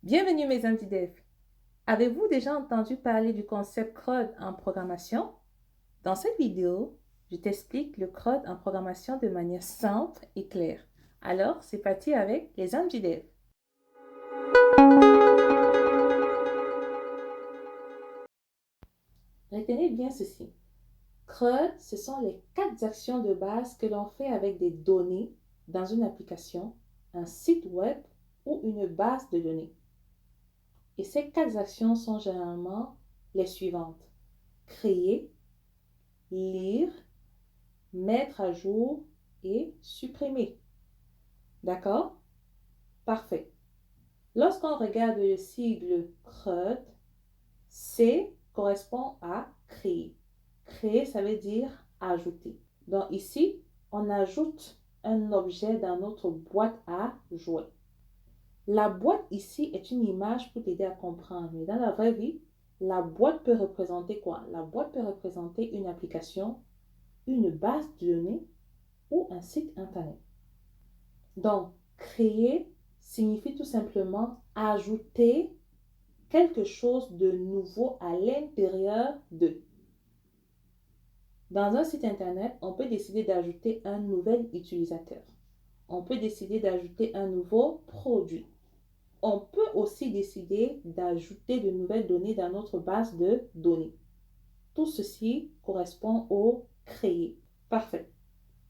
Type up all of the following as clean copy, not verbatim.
Bienvenue mes amis dev. Avez-vous déjà entendu parler du concept CRUD en programmation? Dans cette vidéo, je t'explique le CRUD en programmation de manière simple et claire. Alors, c'est parti avec les amis dev. Retenez bien ceci. CRUD, ce sont les 4 actions de base que l'on fait avec des données dans une application, un site web ou une base de données. Et ces 4 actions sont généralement les suivantes. Créer, lire, mettre à jour et supprimer. D'accord? Parfait. Lorsqu'on regarde le sigle CRUD, C correspond à créer. Créer, ça veut dire ajouter. Donc ici, on ajoute un objet dans notre boîte à jouets. La boîte ici est une image pour t'aider à comprendre. Mais dans la vraie vie, la boîte peut représenter quoi? La boîte peut représenter une application, une base de données ou un site internet. Donc, créer signifie tout simplement ajouter quelque chose de nouveau à l'intérieur de. Dans un site internet, on peut décider d'ajouter un nouvel utilisateur. On peut décider d'ajouter un nouveau produit. On peut aussi décider d'ajouter de nouvelles données dans notre base de données. Tout ceci correspond au créer. Parfait.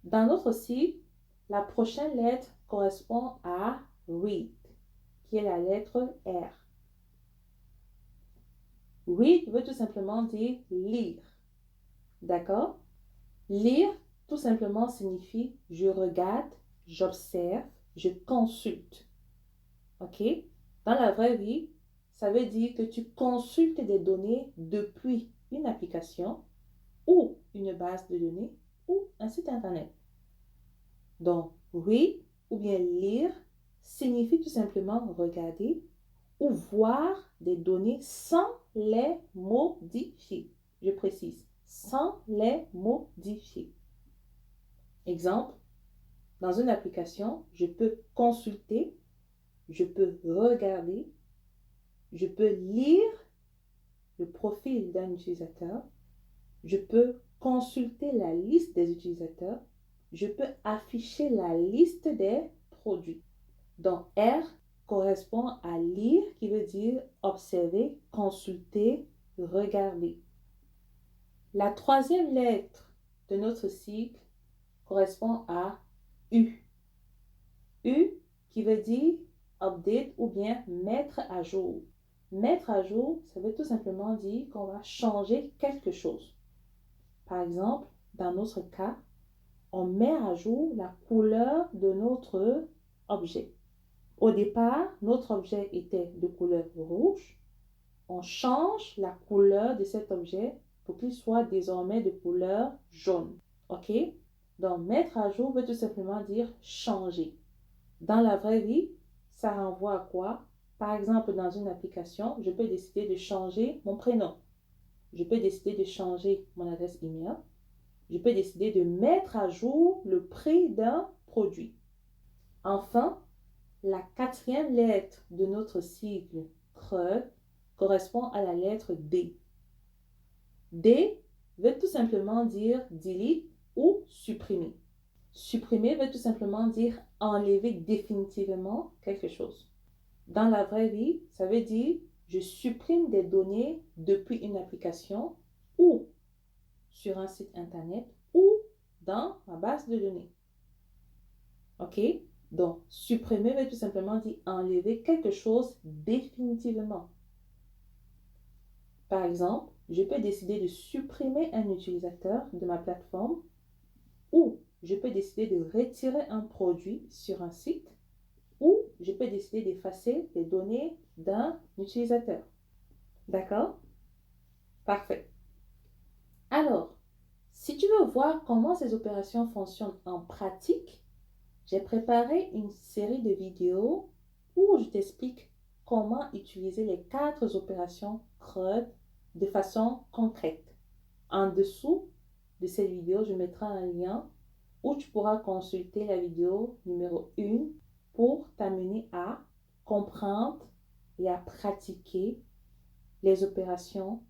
Dans notre site, la prochaine lettre correspond à read, qui est la lettre R. Read veut tout simplement dire lire. D'accord? Lire, tout simplement, signifie je regarde, j'observe, je consulte. OK? Dans la vraie vie, ça veut dire que tu consultes des données depuis une application ou une base de données ou un site internet. Donc, read ou bien lire signifie tout simplement regarder ou voir des données sans les modifier. Je précise, sans les modifier. Exemple, dans une application, je peux consulter, je peux regarder, je peux lire le profil d'un utilisateur, je peux consulter la liste des utilisateurs, je peux afficher la liste des produits. Donc, R correspond à lire, qui veut dire observer, consulter, regarder. La troisième lettre de notre cycle correspond à U. U qui veut dire update ou bien mettre à jour. Mettre à jour, ça veut tout simplement dire qu'on va changer quelque chose. Par exemple, dans notre cas, on met à jour la couleur de notre objet. Au départ, notre objet était de couleur rouge. On change la couleur de cet objet pour qu'il soit désormais de couleur jaune. OK? Donc, mettre à jour veut tout simplement dire changer. Dans la vraie vie, ça renvoie à quoi? Par exemple, dans une application, je peux décider de changer mon prénom. Je peux décider de changer mon adresse email. Je peux décider de mettre à jour le prix d'un produit. Enfin, la quatrième lettre de notre sigle CRUD correspond à la lettre D. D veut tout simplement dire delete ou supprimer. Supprimer veut tout simplement dire enlever définitivement quelque chose. Dans la vraie vie, ça veut dire je supprime des données depuis une application ou sur un site internet ou dans ma base de données. OK? Donc, supprimer veut tout simplement dire enlever quelque chose définitivement. Par exemple, je peux décider de supprimer un utilisateur de ma plateforme ou je peux décider de retirer un produit sur un site ou je peux décider d'effacer les données d'un utilisateur. D'accord? Parfait. Alors, si tu veux voir comment ces opérations fonctionnent en pratique, j'ai préparé une série de vidéos où je t'explique comment utiliser les 4 opérations CRUD de façon concrète. En dessous de cette vidéo, je mettrai un lien où tu pourras consulter la vidéo numéro 1 pour t'amener à comprendre et à pratiquer les opérations